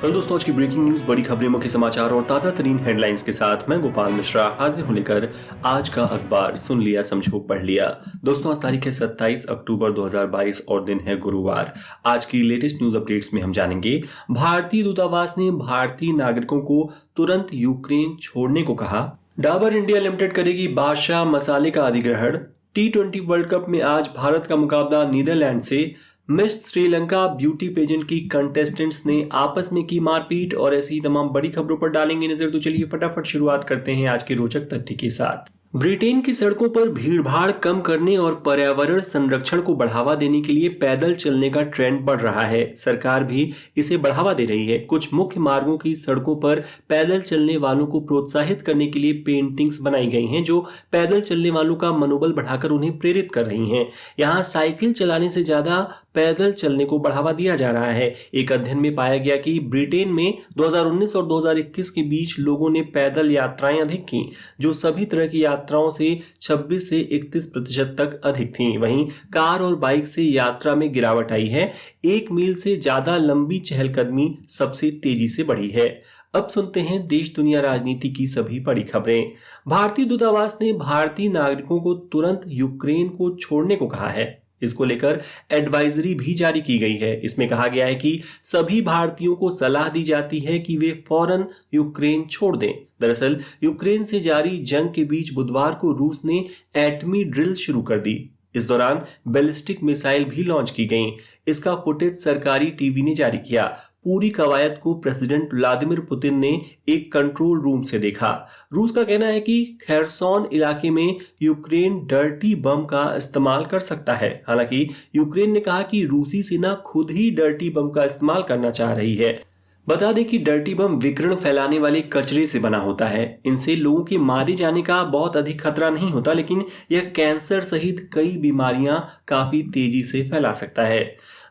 Hello दोस्तों, आज की ब्रेकिंग न्यूज, बड़ी खबरें, मुख्य समाचार और ताजा तरीन हेडलाइंस के साथ मैं गोपाल मिश्रा हाजिर होने कर आज का अखबार सुन लिया, समझो, पढ़ लिया। दोस्तों, आज तारीख है 27 अक्टूबर 2022 और दिन है गुरुवार। आज की लेटेस्ट न्यूज अपडेट्स में हम जानेंगे, भारतीय दूतावास ने भारतीय नागरिकों को तुरंत यूक्रेन छोड़ने को कहा। डाबर इंडिया लिमिटेड करेगी बादशाह मसाले का अधिग्रहण। T20 वर्ल्ड कप में आज भारत का मुकाबला नीदरलैंड से। मिस श्रीलंका ब्यूटी पेजेंट की कंटेस्टेंट्स ने आपस में की मारपीट और ऐसी तमाम बड़ी खबरों पर डालेंगे नजर। तो चलिए फटाफट शुरुआत करते हैं आज के रोचक तथ्य के साथ। ब्रिटेन की सड़कों पर भीड़भाड़ कम करने और पर्यावरण संरक्षण को बढ़ावा देने के लिए पैदल चलने का ट्रेंड बढ़ रहा है। सरकार भी इसे बढ़ावा दे रही है। कुछ मुख्य मार्गों की सड़कों पर पैदल चलने वालों को प्रोत्साहित करने के लिए पेंटिंग्स बनाई गई हैं, जो पैदल चलने वालों का मनोबल बढ़ाकर उन्हें प्रेरित कर रही हैं। यहाँ साइकिल चलाने से ज्यादा पैदल चलने को बढ़ावा दिया जा रहा है। एक अध्ययन में पाया गया कि ब्रिटेन में 2019 और 2021 के बीच लोगों ने पैदल यात्राएं अधिक की, जो सभी तरह की यात्राओं से 26 से 31% तक अधिक थी। वहीं कार और बाइक से यात्रा में गिरावट आई है। 1 मील से ज्यादा लंबी चहलकदमी सबसे तेजी से बढ़ी है। अब सुनते हैं देश दुनिया राजनीति की सभी बड़ी खबरें। भारतीय दूतावास ने भारतीय नागरिकों को तुरंत यूक्रेन को छोड़ने को कहा है। इसको लेकर एडवाइजरी भी जारी की गई है। इसमें कहा गया है कि सभी भारतीयों को सलाह दी जाती है कि वे फौरन यूक्रेन छोड़ दें। दरअसल यूक्रेन से जारी जंग के बीच बुधवार को रूस ने एटमी ड्रिल शुरू कर दी। इस दौरान बैलिस्टिक मिसाइल भी लॉन्च की गईं। इसका फुटेज सरकारी टीवी ने जारी किया। पूरी कवायद को प्रेसिडेंट व्लादिमीर पुतिन ने एक कंट्रोल रूम से देखा। रूस का कहना है कि खेरसोन इलाके में यूक्रेन डर्टी बम का इस्तेमाल कर सकता है। हालांकि यूक्रेन ने कहा कि रूसी सेना खुद ही डर्टी बम का इस्तेमाल करना चाह रही है। बता दें कि डर्टी बम विकिरण फैलाने वाले कचरे से बना होता है। इनसे लोगों के मारे जाने का बहुत अधिक खतरा नहीं होता, लेकिन यह कैंसर सहित कई बीमारियां काफी तेजी से फैला सकता है।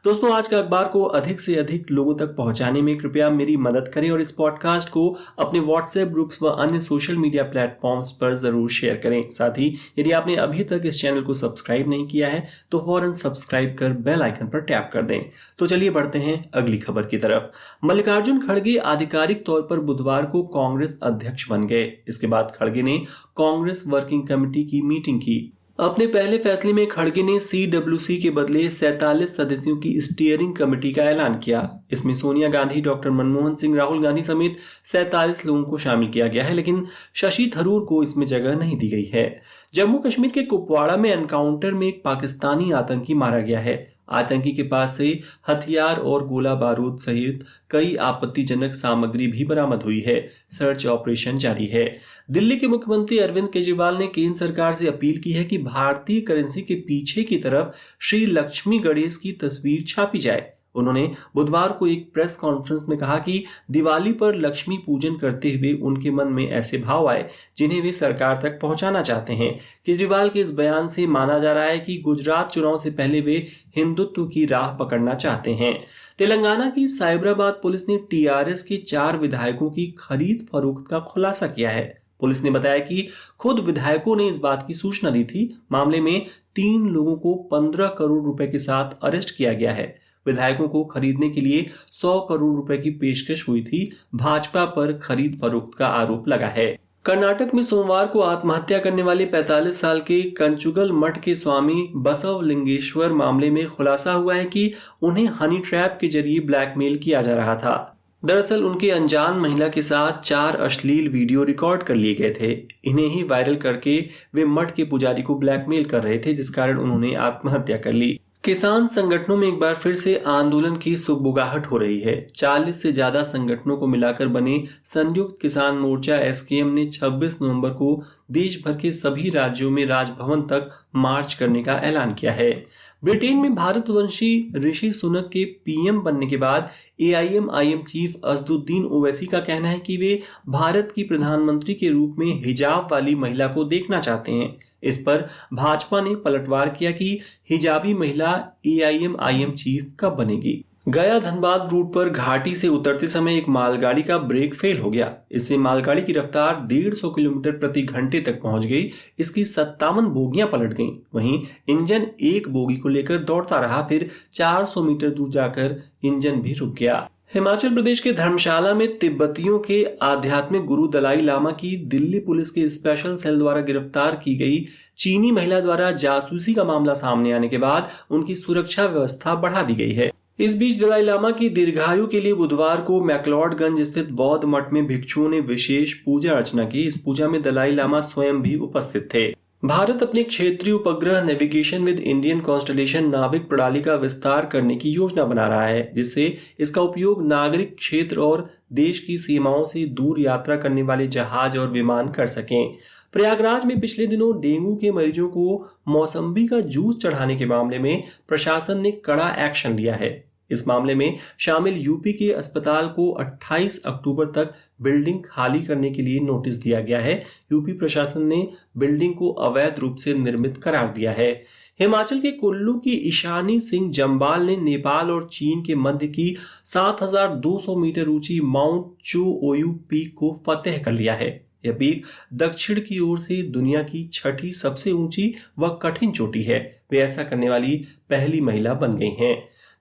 दोस्तों, आज का अखबार को अधिक से अधिक लोगों तक पहुंचाने में कृपया मेरी मदद करें और इस पॉडकास्ट को अपने व्हाट्सएप ग्रुप्स व अन्य सोशल मीडिया प्लेटफॉर्म्स पर जरूर शेयर करें। साथ ही यदि आपने अभी तक इस चैनल को सब्सक्राइब नहीं किया है तो फौरन सब्सक्राइब कर बेल आइकन पर टैप कर दें। तो चलिए बढ़ते हैं अगली खबर की तरफ। मल्लिकार्जुन खड़गे आधिकारिक तौर पर बुधवार को कांग्रेस अध्यक्ष बन गए। इसके बाद खड़गे ने कांग्रेस वर्किंग कमेटी की मीटिंग की। अपने पहले फैसले में खड़गे ने CWC के बदले 47 सदस्यों की स्टीयरिंग कमेटी का ऐलान किया। इसमें सोनिया गांधी, डॉक्टर मनमोहन सिंह, राहुल गांधी समेत 47 लोगों को शामिल किया गया है, लेकिन शशि थरूर को इसमें जगह नहीं दी गई है। जम्मू कश्मीर के कुपवाड़ा में एनकाउंटर में एक पाकिस्तानी आतंकी मारा गया है। आतंकी के पास से हथियार और गोला बारूद सहित कई आपत्तिजनक सामग्री भी बरामद हुई है। सर्च ऑपरेशन जारी है। दिल्ली के मुख्यमंत्री अरविंद केजरीवाल ने केंद्र सरकार से अपील की है कि भारतीय करेंसी के पीछे की तरफ श्री लक्ष्मी गणेश की तस्वीर छापी जाए। उन्होंने बुधवार को एक प्रेस कॉन्फ्रेंस में कहा कि दिवाली पर लक्ष्मी पूजन करते हुए उनके मन में ऐसे भाव आए जिन्हें वे सरकार तक पहुंचाना चाहते हैं। केजरीवाल के इस बयान से माना जा रहा है कि गुजरात चुनाव से पहले वे हिंदुत्व की राह पकड़ना चाहते हैं। तेलंगाना की साइबराबाद पुलिस ने TRS के 4 विधायकों की खरीद फरोख्त का खुलासा किया है। पुलिस ने बताया कि खुद विधायकों ने इस बात की सूचना दी थी। मामले में 3 लोगों को 15 करोड़ रुपए के साथ अरेस्ट किया गया है। विधायकों को खरीदने के लिए 100 करोड़ रुपए की पेशकश हुई थी। भाजपा पर खरीद फरोख्त का आरोप लगा है। कर्नाटक में सोमवार को आत्महत्या करने वाले 45 साल के कंचुगल मठ के स्वामी बसवलिंगेश्वर मामले में खुलासा हुआ है कि उन्हें हनी ट्रैप के जरिए ब्लैकमेल किया जा रहा था। दरअसल उनके अनजान महिला के साथ 4 अश्लील वीडियो रिकॉर्ड कर लिए गए थे। इन्हें ही वायरल करके वे मठ के पुजारी को ब्लैकमेल कर रहे थे, जिस कारण उन्होंने आत्महत्या कर ली। किसान संगठनों में एक बार फिर से आंदोलन की सुगबुगाहट हो रही है। 40 से ज्यादा संगठनों को मिलाकर बने संयुक्त किसान मोर्चा SKM ने 26 नवंबर को देश भर के सभी राज्यों में राजभवन तक मार्च करने का ऐलान किया है। ब्रिटेन में भारतवंशी ऋषि सुनक के PM बनने के बाद AIM चीफ असदुद्दीन ओवैसी का कहना है कि वे भारत की प्रधानमंत्री के रूप में हिजाब वाली महिला को देखना चाहते हैं। इस पर भाजपा ने पलटवार किया कि हिजाबी महिला AIM चीफ कब बनेगी। गया धनबाद रूट पर घाटी से उतरते समय एक मालगाड़ी का ब्रेक फेल हो गया। इससे मालगाड़ी की रफ्तार 150 किलोमीटर प्रति घंटे तक पहुंच गई। इसकी 57 बोगियां पलट गईं। वहीं इंजन एक बोगी को लेकर दौड़ता रहा, फिर 400 मीटर दूर जाकर इंजन भी रुक गया। हिमाचल प्रदेश के धर्मशाला में तिब्बतियों के आध्यात्मिक गुरु दलाई लामा की दिल्ली पुलिस के स्पेशल सेल द्वारा गिरफ्तार की गई चीनी महिला द्वारा जासूसी का मामला सामने आने के बाद उनकी सुरक्षा व्यवस्था बढ़ा दी गई है। इस बीच दलाई लामा की दीर्घायु के लिए बुधवार को मैक्लोडगंज स्थित बौद्ध मठ में भिक्षुओं ने विशेष पूजा अर्चना की। इस पूजा में दलाई लामा स्वयं भी उपस्थित थे। भारत अपने क्षेत्रीय उपग्रह नेविगेशन विद इंडियन कॉन्स्टलेशन नाविक प्रणाली का विस्तार करने की योजना बना रहा है, जिससे इसका उपयोग नागरिक क्षेत्र और देश की सीमाओं से दूर यात्रा करने वाले जहाज और विमान कर सकें। प्रयागराज में पिछले दिनों डेंगू के मरीजों को मौसम्बी का जूस चढ़ाने के मामले में प्रशासन ने कड़ा एक्शन लिया है। इस मामले में शामिल यूपी के अस्पताल को 28 अक्टूबर तक बिल्डिंग खाली करने के लिए नोटिस दिया गया है। यूपी प्रशासन ने बिल्डिंग को अवैध रूप से निर्मित करार दिया है। हिमाचल के कुल्लू की ईशानी सिंह जम्बाल ने नेपाल और चीन के मध्य की 7,200 मीटर ऊंची माउंट चो ओयू पीक को फतेह कर लिया है। यह पीक दक्षिण की ओर से दुनिया की छठी सबसे ऊंची व कठिन चोटी है। वे ऐसा करने वाली पहली महिला बन गई हैं।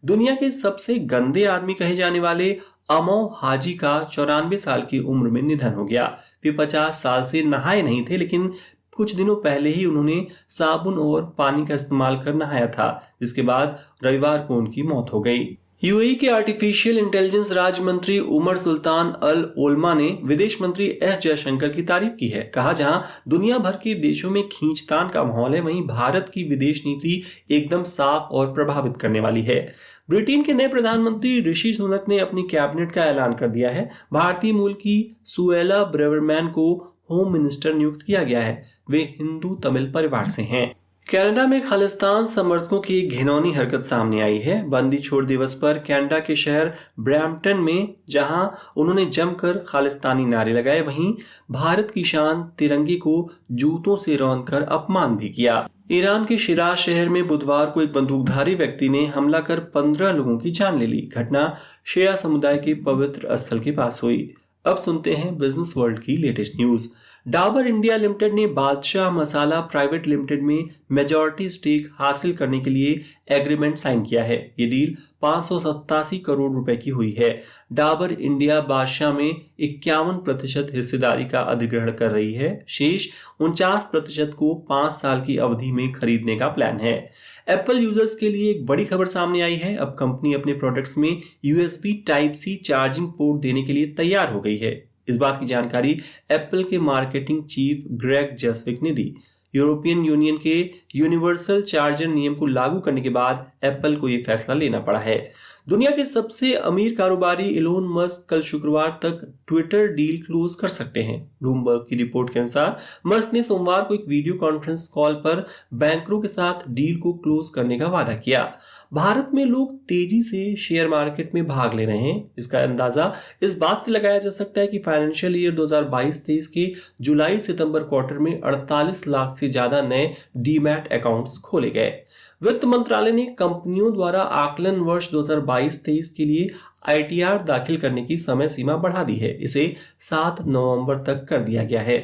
दुनिया के सबसे गंदे आदमी कहे जाने वाले अमो हाजी का 94 साल की उम्र में निधन हो गया। वे 50 साल से नहाए नहीं थे, लेकिन कुछ दिनों पहले ही उन्होंने साबुन और पानी का इस्तेमाल कर नहाया था, जिसके बाद रविवार को उनकी मौत हो गई। यूएई के आर्टिफिशियल इंटेलिजेंस राज्य मंत्री उमर सुल्तान अल ओल्मा ने विदेश मंत्री एस जयशंकर की तारीफ की है। कहा, जहां दुनिया भर के देशों में खींचतान का माहौल है, वहीं भारत की विदेश नीति एकदम साफ और प्रभावित करने वाली है। ब्रिटेन के नए प्रधानमंत्री ऋषि सुनक ने अपनी कैबिनेट का ऐलान कर दिया है। भारतीय मूल की सुएला ब्रेवरमैन को होम मिनिस्टर नियुक्त किया गया है। वे हिंदू तमिल परिवार से हैं। कनाडा में खालिस्तान समर्थकों की घिनौनी हरकत सामने आई है। बंदी छोड़ दिवस पर कनाडा के शहर ब्रैम्पटन में जहां उन्होंने जमकर खालिस्तानी नारे लगाए, वहीं भारत की शान तिरंगे को जूतों से रौंदकर अपमान भी किया। ईरान के शिराज शहर में बुधवार को एक बंदूकधारी व्यक्ति ने हमला कर 15 लोगों की जान ले ली। घटना शिया समुदाय के पवित्र स्थल के पास हुई। अब सुनते हैं बिजनेस वर्ल्ड की latest news. Dabur India limited ने बादशाह मसाला प्राइवेट लिमिटेड में मेजॉरिटी स्टेक हासिल करने के लिए एग्रीमेंट साइन किया है। ये डील 587 करोड़ रुपए की हुई है। डाबर इंडिया बादशाह में 51% हिस्सेदारी का अधिग्रहण कर रही है। शेष 49% को 5 साल की अवधि में खरीदने का प्लान है। एप्पल यूजर्स के लिए एक बड़ी खबर सामने आई है। अब कंपनी अपने प्रोडक्ट्स में USB Type-C चार्जिंग पोर्ट देने के लिए तैयार हो गई है। इस बात की जानकारी एप्पल के मार्केटिंग चीफ ग्रेग जेस्विक ने दी। यूरोपियन यूनियन के यूनिवर्सल चार्जर नियम को लागू करने के बाद एप्पल को यह फैसला लेना पड़ा है। दुनिया के सबसे अमीर कारोबारी इलोन मस्क कल शुक्रवार तक ट्विटर डील क्लोज कर सकते हैं। ब्लूमबर्ग की रिपोर्ट के अनुसार मस्क ने सोमवार को एक वीडियो कॉन्फ्रेंस कॉल पर बैंकरों के साथ डील को क्लोज करने का वादा किया। भारत में लोग तेजी से शेयर मार्केट में भाग ले रहे हैं। इसका अंदाजा इस बात से लगाया जा सकता है कि फाइनेंशियल ईयर 2022-23 के जुलाई सितंबर क्वार्टर में 48 लाख से ज्यादा नए डीमैट अकाउंट्स खोले गए। वित्त मंत्रालय ने कंपनियों द्वारा आकलन वर्ष 2022-23 के लिए ITR दाखिल करने की समय सीमा बढ़ा दी है। इसे 7 नवंबर तक कर दिया गया है।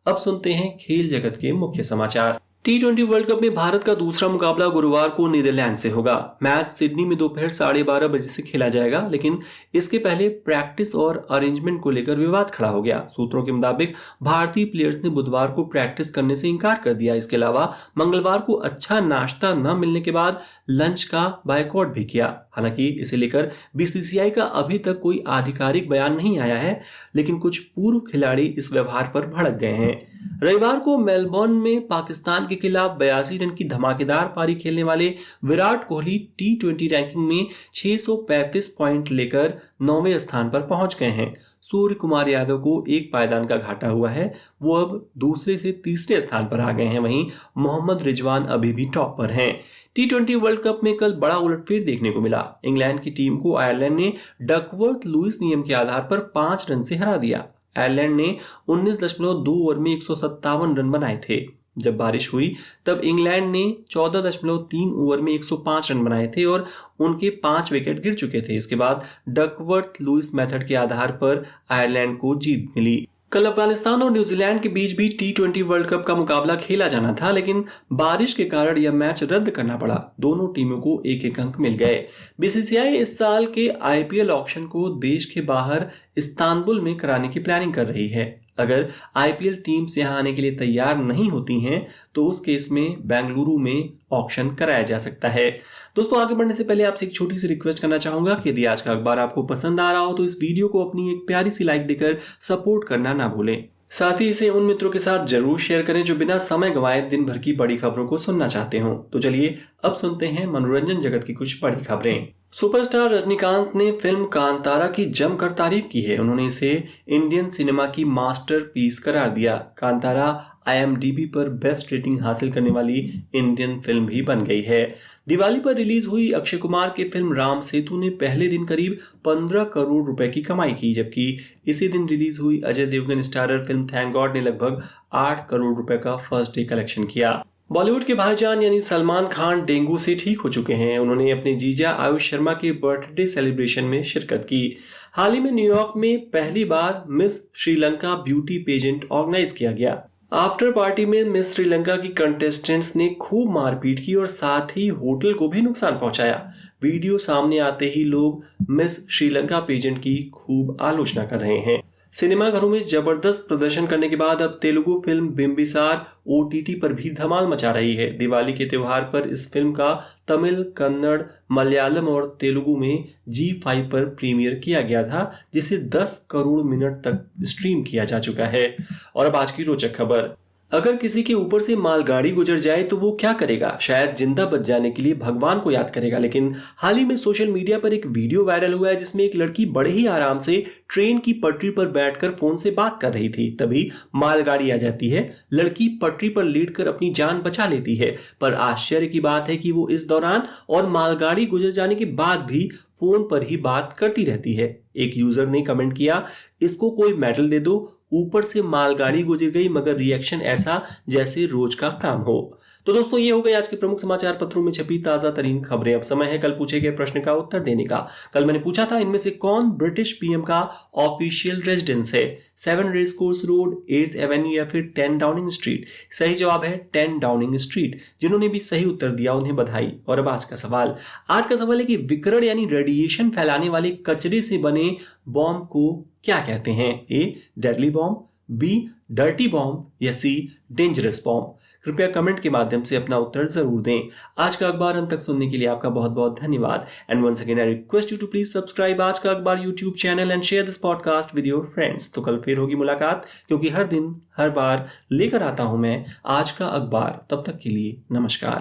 अब सुनते हैं खेल जगत के मुख्य समाचार। T20 वर्ल्ड कप में भारत का दूसरा मुकाबला गुरुवार को नीदरलैंड से होगा। मैच सिडनी में दोपहर 12:30 बजे से खेला जाएगा, लेकिन इसके पहले प्रैक्टिस और अरेंजमेंट को लेकर विवाद खड़ा हो गया। सूत्रों के मुताबिक भारतीय प्लेयर्स ने बुधवार को प्रैक्टिस करने से इंकार कर दिया। इसके अलावा मंगलवार को अच्छा नाश्ता न मिलने के बाद लंच का बायकॉट भी किया। हालांकि इसे लेकर BCCI का अभी तक कोई आधिकारिक बयान नहीं आया है, लेकिन कुछ पूर्व खिलाड़ी इस व्यवहार पर भड़क गए हैं। रविवार को मेलबर्न में पाकिस्तान के खिलाफ 82 रन की धमाकेदार पारी खेलने वाले विराट कोहली T20 रैंकिंग में 635 पॉइंट लेकर 9वें स्थान पर पहुंच गए हैं। सूर्य कुमार यादव को एक पायदान का घाटा हुआ है, वो अब दूसरे से तीसरे स्थान पर आ गए हैं। वहीं मोहम्मद रिजवान अभी भी टॉप पर हैं। T20 वर्ल्ड कप में कल बड़ा उलटफेर देखने को मिला। इंग्लैंड की टीम को आयरलैंड ने डकवर्थ लुइस नियम के आधार पर 5 रन से हरा दिया। आयरलैंड ने 19.2 ओवर में 157 रन बनाए थे। जब बारिश हुई तब इंग्लैंड ने 14.3 ओवर में 105 रन बनाए थे और उनके 5 विकेट गिर चुके थे। इसके बाद डकवर्थ लुइस मेथड के आधार पर आयरलैंड को जीत मिली। कल अफगानिस्तान और न्यूजीलैंड के बीच भी T20 वर्ल्ड कप का मुकाबला खेला जाना था, लेकिन बारिश के कारण यह मैच रद्द करना पड़ा। दोनों टीमों को एक एक अंक मिल गए। बीसीसीआई इस साल के IPL ऑक्शन को देश के बाहर इस्तांबुल में कराने की प्लानिंग कर रही है। अगर IPL टीम्स यहां आने के लिए तैयार नहीं होती हैं तो उस केस में बेंगलुरु में ऑक्शन कराया जा सकता है। दोस्तों, आगे बढ़ने से पहले आपसे एक छोटी सी रिक्वेस्ट करना चाहूंगा कि यदि आज का अखबार आपको पसंद आ रहा हो तो इस वीडियो को अपनी एक प्यारी सी लाइक देकर सपोर्ट करना ना भूलें। साथ ही इसे उन मित्रों के साथ जरूर शेयर करें जो बिना समय गंवाए दिन भर की बड़ी खबरों को सुनना चाहते हो। तो चलिए अब सुनते हैं मनोरंजन जगत की कुछ बड़ी खबरें। सुपरस्टार रजनीकांत ने फिल्म कांतारा की जमकर तारीफ की है। उन्होंने इसे इंडियन सिनेमा की मास्टरपीस करार दिया। कांतारा IMDb पर बेस्ट रेटिंग हासिल करने वाली इंडियन फिल्म भी बन गई है। दिवाली पर रिलीज हुई अक्षय कुमार की फिल्म राम सेतु ने पहले दिन करीब 15 करोड़ रुपए की कमाई की, जबकि इसी दिन रिलीज हुई Ajay Devgan starrer film thank god ने लगभग 8 करोड़ रुपए का फर्स्ट डे कलेक्शन किया। बॉलीवुड के भाईजान यानी सलमान खान डेंगू से ठीक हो चुके हैं। उन्होंने अपने जीजा आयुष शर्मा के बर्थडे सेलिब्रेशन में शिरकत की। हाल ही में न्यूयॉर्क में पहली बार miss Sri Lanka beauty pageant organize किया गया। आफ्टर पार्टी में मिस श्रीलंका की कंटेस्टेंट्स ने खूब मारपीट की और साथ ही होटल को भी नुकसान पहुंचाया। वीडियो सामने आते ही लोग मिस श्रीलंका पेजेंट की खूब आलोचना कर रहे हैं। सिनेमाघरों में जबरदस्त प्रदर्शन करने के बाद अब तेलुगु फिल्म बिंबिसार OTT पर भी धमाल मचा रही है। दिवाली के त्योहार पर इस फिल्म का तमिल, कन्नड़, मलयालम और तेलुगु में G5 पर प्रीमियर किया गया था, जिसे 10 करोड़ मिनट तक स्ट्रीम किया जा चुका है। और अब आज की रोचक खबर। अगर किसी के ऊपर से मालगाड़ी गुजर जाए तो वो क्या करेगा? शायद जिंदा बच जाने के लिए भगवान को याद करेगा। लेकिन हाल ही में सोशल मीडिया पर एक वीडियो वायरल हुआ है जिसमें एक लड़की बड़े ही आराम से ट्रेन की पटरी पर बैठकर फोन से बात कर रही थी। तभी मालगाड़ी आ जाती है। लड़की पटरी पर लेटकर अपनी जान बचा लेती है, पर आश्चर्य की बात है कि वो इस दौरान और मालगाड़ी गुजर जाने के बाद भी फोन पर ही बात करती रहती है। एक यूजर ने कमेंट किया, इसको कोई मेडल दे दो, ऊपर से मालगाड़ी गुजर गई मगर रिएक्शन ऐसा जैसे रोज का काम हो। तो दोस्तों, ये हो गई आज के प्रमुख समाचार पत्रों में छपी ताजा तरीन खबरें। अब समय है कल पूछे गए प्रश्न का उत्तर देने का। कल मैंने पूछा था, इनमें से कौन ब्रिटिश PM का ऑफिशियल रेजिडेंस है? 7 race course road, 8th Avenue या फिर 10 डाउनिंग स्ट्रीट? सही जवाब है 10 डाउनिंग स्ट्रीट। जिन्होंने भी सही उत्तर दिया उन्हें बधाई। और अब आज का सवाल है कि विकिरण यानी रेडिएशन फैलाने वाले कचरे से बने बॉम्ब को क्या कहते हैं? A deadly bomb, B dirty bomb या C डेंजरस बॉम्ब? कृपया कमेंट के माध्यम से अपना उत्तर जरूर दें। आज का अखबार अंत तक सुनने के लिए आपका बहुत बहुत धन्यवाद। And once again I request you to please subscribe आज का अखबार YouTube channel and share this podcast with your friends. तो कल फिर होगी मुलाकात, क्योंकि हर दिन हर बार लेकर आता हूं मैं आज का अखबार। तब तक के लिए नमस्कार।